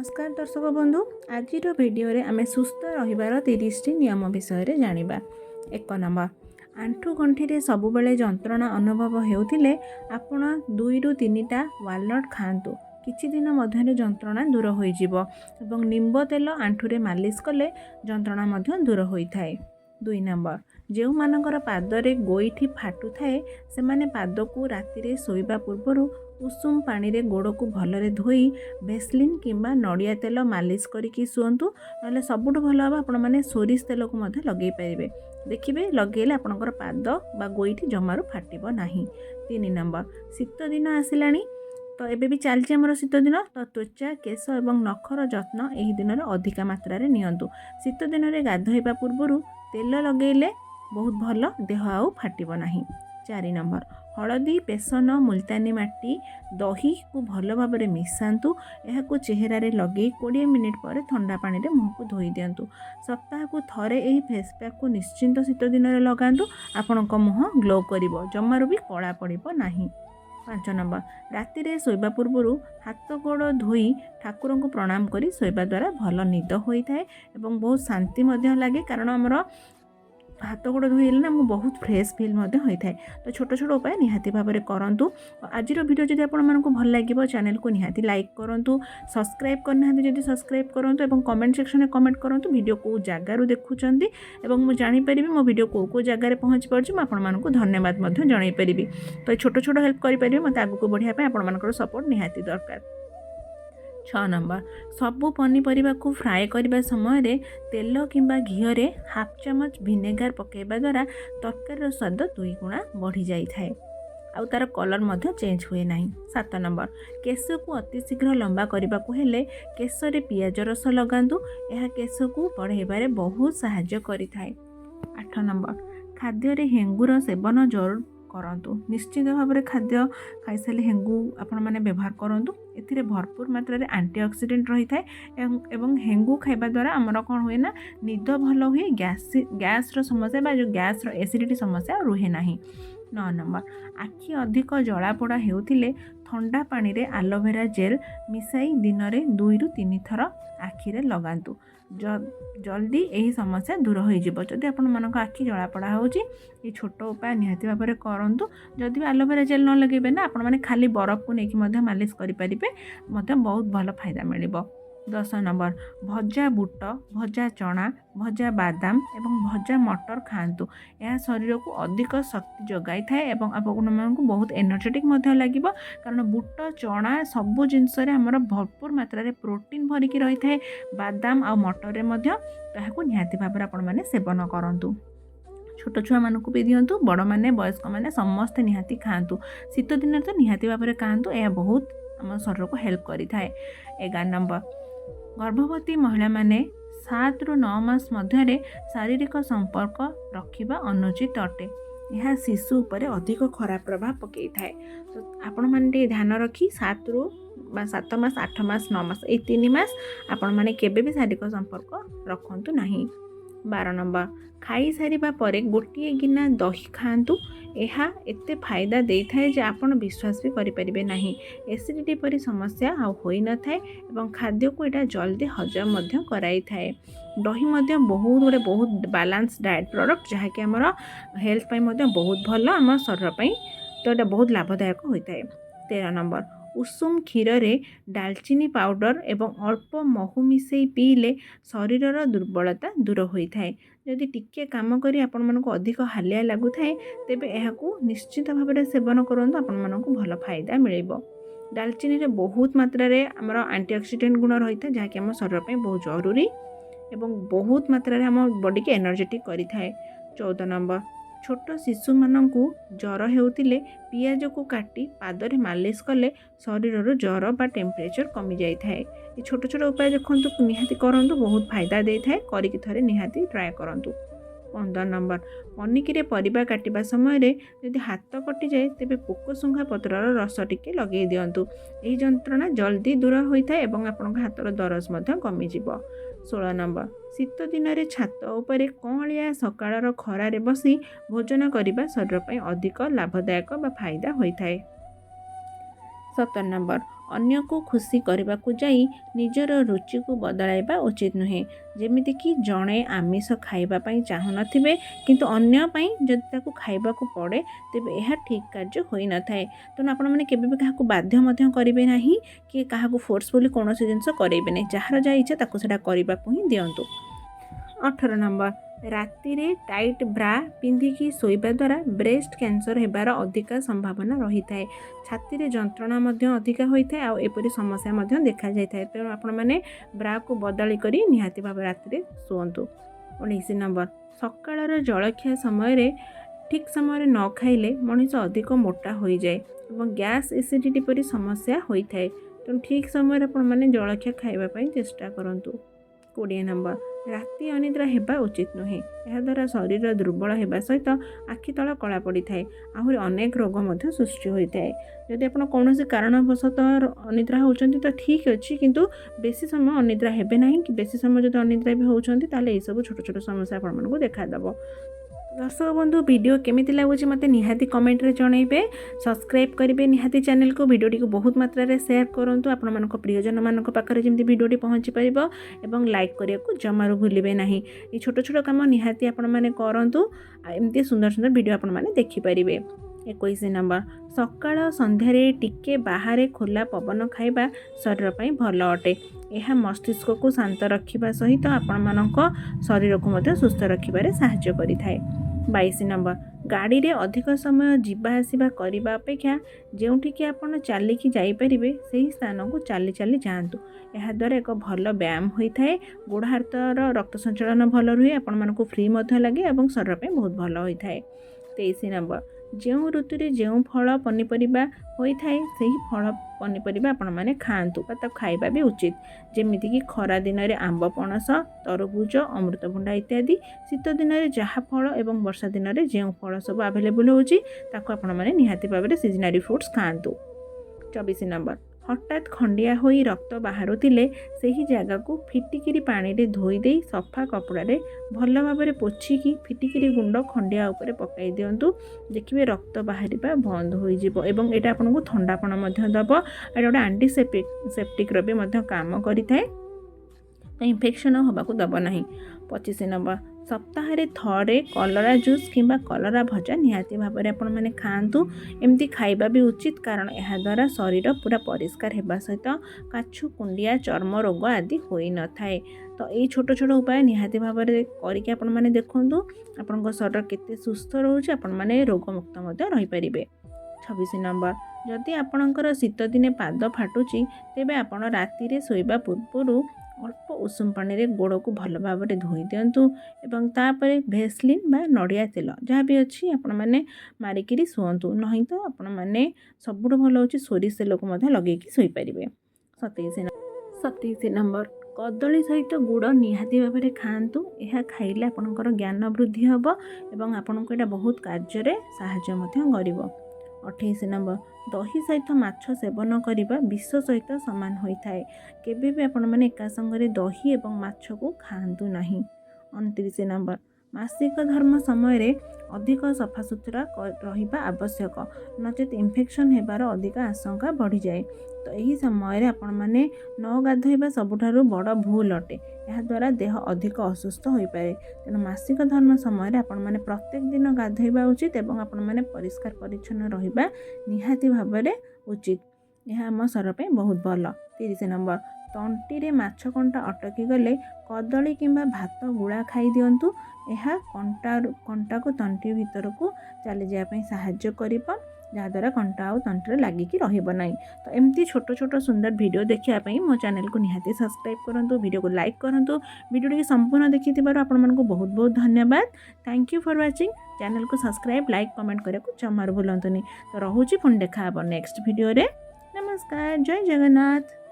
नमस्कार दर्शक बंधु आज भिडियो आमे सुस्थ रहिबार 30 टी नियम विषय रे जानिबा। 1 नंबर आंठू गंठी रे सब बेले जंत्रणा अनुभव हेउथिले आपण 2 रु 3 टा वालनट खांतु। किछि दिन मध्य जंत्रणा दूर होई जिवो एवं निंब तेल आंठू रे मालिश कले जंत्रणा मध्य दूर होई थाए। 2 नंबर जो मानकर पादरे गोईठी फाटू थाए से माने पाद को राति रे सोइबा पूर्वरु उषुम पानी रे गोड़ को भलरे धोई भेसलिन किंबा नड़िया तेल मालिश करिकी सुअंतु नले सबुठ भल हम आपण माने सोरिष तेल को मध्य लगे पारिबे। देखिबे लगेले आपणकर पाद बा गोईठी जमारू फाटिबो नाही। 3 नंबर शीत दिन आसिलानी तो एबे भी चलछि हमर शीत दिन तो त्वचा केश एवं नखर जत्न एही दिन रे अधिका मात्रा रे नियंतु। शीत दिन रे गाधोइबा पूर्वरु तेल लगेले बहुत भल देह आउ फाटिबो नाही। 4 नंबर हलदी बेसन मुल्तानी माटी दही को भल भाव में मिसातु यह चेहरा रे लगे 20 मिनिट पर ठंडा पानी रे मुँह को धोई दिंतु। सप्ताह को थरे यही फेस पैक को निश्चिंत शीत दिन में लगातु आपण मुँह ग्लो करिवो जमारू भी कला पड़िबो नाही। 5 नंबर राति रे सोइबा पूर्वरु हाथ गोड़ धोई ठाकुर को प्रणाम करी सोइबा द्वारा भल निद होता है एवं बहुत शांति मध्य लगे कारण आमर हाथ गोड़ धोइले ना बहुत फ्रेश फिल होता है। तो छोट छोट उपाय निहाती भाव में करूँ। आज वीडियो जब आपको भल लगे चैनल को निहाती लाइक करूँ, सब्सक्राइब करना जब सब्सक्राइब करूँ और कमेंट सेक्शन में कमेंट करूँ वीडियो को जगार देखुं मुझे जानीपरि मो वीडियो को जगार पहुँची पार्टी आपको धन्यवाद जनईपारि। तो छोट छोट हेल्प करेंगे मत आगे बढ़ापी आप सपोर्ट निहाती दरकार। 6 नंबर सबु पनीपरिबा को फ्राए करने समय तेल किंबा घी रे हाफ चमच विनेगार पकेबा द्वारा तरकार स्वाद 2 गुणा बढ़ी जाई थाए आउ तार कलर मध्य चेंज हुए नहीं। 7 नंबर केश को अति शीघ्र लंबा करने को हेले केश रे पियाज रस लगांतु यह केश को बढ़ाइबारे बहुत सहाय्य करिथाए। 8 नंबर खाद्य रे हेंगुर सेवन जरूर करंतु। निश्चित भाव में खाद्य खाई सारे हेंगू आपण माने व्यवहार करंतु। एथिरे भरपूर मात्रा रे एंटीऑक्सीडेंट रही थाए एवं हेंगू खाइबा द्वारा आमर कौन हुए ना निद भल हुए गैस रो समस्या बा जो गैस रो एसिडिटी समस्या रुहे नाही। 9 नंबर आखि अधिक जलापोड़ा हेउथिले ठंडा पानी रे एलोवेरा जेल मिसाई दिन में 2 रु 3 थर आखिरे लगांतु जल्दी यही समस्या दूर हो जदि आपण मानक आखि जलापोड़ा होची ये छोट उपाय निहाती भाव में करूँ। जदि भी एलोवेरा जेल न लगे ना आपण मैंने खाली बरफ को लेकिन मालिश करें बहुत भल फायदा मिलिबो। 10 नंबर भजा बुट भजा चना भजा बादाम एवं भजा मटर खातु यह शरीर को अधिक शक्ति जगाई थाए एवं आपको बहुत एनर्जेटिक लगे कारण बुट चना सबू जिनस भरपूर मात्रा प्रोटीन भरिकी रही थाए। बादाम आ मटर में निहाती भाव में आपण मैंने सेवन करूँ। छोट छुआ मानक भी दिंतु बड़ मैंने वयस्क मैंने समस्ते निहाती खातु शीत दिन तो निहाती भाव में खातु यह बहुत आम शरीर को हेल्प करें। 11 नंबर गर्भवती महिला माने 7 रु 9 मास मध्य शारीरिक संपर्क रखिबा अनुचित अटे यह शिशु उपरे अधिक खराब प्रभाव पकई थाए। तो आपण माने ध्यान रखी 7 रु 7 मास 8 मास 9 मास ये 3 मास आपण माने केबे भी शारीरिक संपर्क रखंतु नहीं। 12 नंबर खाई सारिबा परे गोटे गिना दही खातु यह एते फायदा दे थाए जे आपण विश्वास भी करें नहीं। एसिडिटी परी समस्या होई न थाए एवं खाद्य को एटा जल्दी हजम मध्य कराई थाए। दही मध्य बहुत बैलेंस डाइट प्रोडक्ट जहाँकि आमर हेल्थ पई मध्य बहुत भल आम शरीर पई तो एटा बहुत लाभदायक होता है। 13 नंबर उषुम क्षीर रे दालचीनी पाउडर एवं अल्प महू मिसई पीले शरीर दुर्बलता दूर होता है। जदि टिके काम करी आपण मानक अधिक हालिया लगु थाए तेबे एहाकू निश्चित भाव में सेवन करंतु आपण मानक भल फायदा मिलिबो। दालचीनी रे बहुत मात्रा रे हमर एंटीऑक्सीडेंट गुण रही था जहाँकि आम शरीर पे बहुत जरूरी एवं बहुत मात्रा रे हम बॉडी के एनर्जेटिक करी थाए। 14 नंबर छोट शिशु मानकू जर हेउतिले पियाज को काटी पादरे मालिश कले शरीर जर बा टेम्परेचर कमी जाई थाए। ये छोट छोट उपाय देखंतु निहाती करंतु बहुत फायदा दे थाए करिक थरे निहाती ट्राए करंतु। 15 नंबर पनिकी परिबा काटिबा समय रे यदि हाथ कटि जाए तेबे पोकसुंघा पत्रर रस टिके लगे दिंतु यही जंत्रणा जल्दी दूर होता है एवं आपन हाथर दरज मध्य कमी जिवो। 16 नंबर शीत दिन में छात उपरे कौलिया सकाळर खरारे बसी भोजन करने शरीर पर अधिक लाभदायक बा फायदा होता है। 17 नंबर अन्य को खुशी करने को जाई निजर रुचि को बदलाइबा उचित नुहे। जेमितिक जड़े आमिष खावाई चाहू नथिबे किंतु अन्य पई जदि ताकू खाइबा को पड़े तेबे यह ठीक कार्य होई न थाए। तेणु आपण मैंने केबे भी काहाकू बाध्य मध्य करेंगे नहीं कि काहाकू फोर्सफुली कौन जिनस करेंगे नहीं। जार जहाँ इच्छा ताकू सेटा करने को ही दिंतु। 18 नंबर, राति रे टाइट ब्रा पिंधिकी शोइबा द्वारा ब्रेस्ट कैंसर हेबार अधिका संभावना रही है। छाती रे जंत्रणा मध्य अधिका होता है। एपरी समस्या मध्य देखा जाता है। तेणु आपण मैंने ब्रा को बदली करी निहाती भाव राति रे शुअंतु। 19 नंबर, सकाळर जलखिया समय ठीक समय न खाइले मनीष अधिक मोटा हो जाए और गैस एसिडिटी परी समस्या होता है। तेणु ठीक समय आपण मैंने जलखिया खाइबा चेष्टा करंतु। 20 नंबर, राति अनिद्रा हेबा उचित नुहे। यह द्वारा शरीर दुर्बल होगा सहित आखि तल कला पड़ी थाए। आहरी अनेक रोग मध्य सृष्टि होता है। जदि आप कौन कारणवशतः अनिद्रा होती तो ठीक अच्छी, किंतु बेसी समय अनिद्रा हेबे नहीं कि बेसी समय जब अनिद्रा भी होती यह सब छोट छोट समस्या आपको देखादेव। दर्शक बंधु, वीडियो केमिति लगुच मत निहाती कमेंट रे जनइबे। सब्सक्राइब करेंगे निहाती चैनल को, वीडियोटी को बहुत मात्रा रे शेयर करूँ आपण मान प्रियजन मान पाखे जमी वीडियोटी पहुँची पार और लाइक करने को जमारू भूलिए ना। ये छोट छोट कम निहाती आपण मैंने करूँ। एमती सुंदर सुंदर वीडियो आपण मैंने देखिपारे। 21 नंबर, सकाळ संध्यारे टिके बाहर खोला पवन खाइबा शरीर पर भल अटे। यह मस्तिष्क को शांत रखा सहित आपण मानक शरीर को मध्य सुस्थ रखिबारे सहाय्य करिथाए। 22 नंबर, गाड़ी रे अधिक समय जीवा आसिबा करिबा अपेक्षा जेउठिकी आपण चलिकी जाइपारिबे सही स्थान को चली चली जातु। यह द्वारा एक भल व्यायाम होता है। गोड़ हाथर रक्त संचालन भल रुहे, आपण मानक फ्री मध्य लगे और शरीर पे बहुत भल होता है। 23 नंबर, जो ऋतु रे जो फल पनीपरिबा होता है सही फल पनीपरिबा आपण माने खाआंतु बा खाइबा भी उचित। जेमिति कि खरा दिन में आंब पणस तरबुज अमृतभंडा इत्यादि, शीत दिन में जहाँ फल और वर्षा दिन में जो फल सब आवेलेबल होची ताको आपण माने निहाती भाव में सीजनरी फ्रूट्स खाआंतु। 24 नंबर, हठात खंडिया होई रक्त बाहरुतिले सही जगह को फिटिकिरी पानी रे धोई दे सफा कपड़ा रे भल भाव में पोछिकी फिटिकिरी गुंड खंडिया उपरे पकाई दिंतु। देखिए रक्त बाहरिबा बंद हो जिवो एवं एटा आपनको ठंडापण मध्य दब। एटा गोटे एंटीसेप्टिक भी मध्य काम करिथाए, इन्फेक्शन होगा दब नहीं। 25 नंबर, सप्ताह थरे कलरा जूस किंबा कलरा भजा निहाती भाव में आपण मैंने खाआंतु। एमती खाइबा भी उचित, कारण यह द्वारा शरीर पूरा परिष्कार होगा सहित काछु कुंडिया चर्म रोग आदि होई न थाए। तो ये छोट छोट उपाय निहाती भाव में करके आपण मैंने देखंतु आपण शरीर केते सुस्थ रोचे, आपण मैंने रोगमुक्त मध्य रहि परिबे। 26 नंबर, जदि आपणकर शीत दिने पाद फाटुची तेबे आपण राति रे सोइबा पूर्व अल्प उषुम पानी रे गोड़ को भल भाव में धोई दिंतु एवं तापर भेसलिन बा नड़िया तेल जहाँ भी अच्छी आपण मैंने मारिकी शुअंतु। नहीं तो आपण मैंने सबुठ भल हो सोरिष तेल को लगे शोपारे। 27 नंबर, कदली सहित गुड़ निहाती भाव में खाआंतु। यह खाइले आपणकर ज्ञान वृद्धि हम और आपन को बहुत कार्य साहाय्य करिवो। 28 नंबर, दही सहित माछ सेवन करने विष सहित सामान होता है। केबे भी आपण मैंने एका संगे दही और माछ को खाआंतु नहीं। 29 नंबर, मासिक धर्म समय अधिक सफासुतरा रहिबा आवश्यक, नचेत इन्फेक्शन हेबार अधिक आशंका बढ़ी जाए। तो यही समय आपण मैंने न गाधोइबा सबुठारु बड़ भूल अटे। यह द्वारा देह अधिक असुस्थ हो पाए। तेणु मासिक धर्म समय आपण मैंने प्रत्येक दिन गाधोइबा उचित और आपण मैंने परिष्कार परिच्छन्न रहिबा निहाती भाव में उचित। यह आम शरीर पे बहुत भल। 30 नंबर, तंटी रे माछ कंटा अटकी गले कदली किंबा भात गुड़ा खाई दिंतु। यह कंटा को तंटी भीतर को चली जाए साहाय्य करिबा, जहाँद्वारा कंटा और तंटी लगिकी रहिबो नहीं। तो एमती छोट छोट सुंदर वीडियो देखापी मो चैनल को निहाती सब्सक्राइब करूँ, वीडियो को लाइक करूँ। वीडियो संपूर्ण देखि आपण मानक बहुत बहुत धन्यवाद। Thank you for watching. Channel को सब्सक्राइब लाइक कमेंट करने को जमार भूलंतुनि। तो रोची पुणी देखा नेक्स्ट वीडियो रे। नमस्कार, जय जगन्नाथ।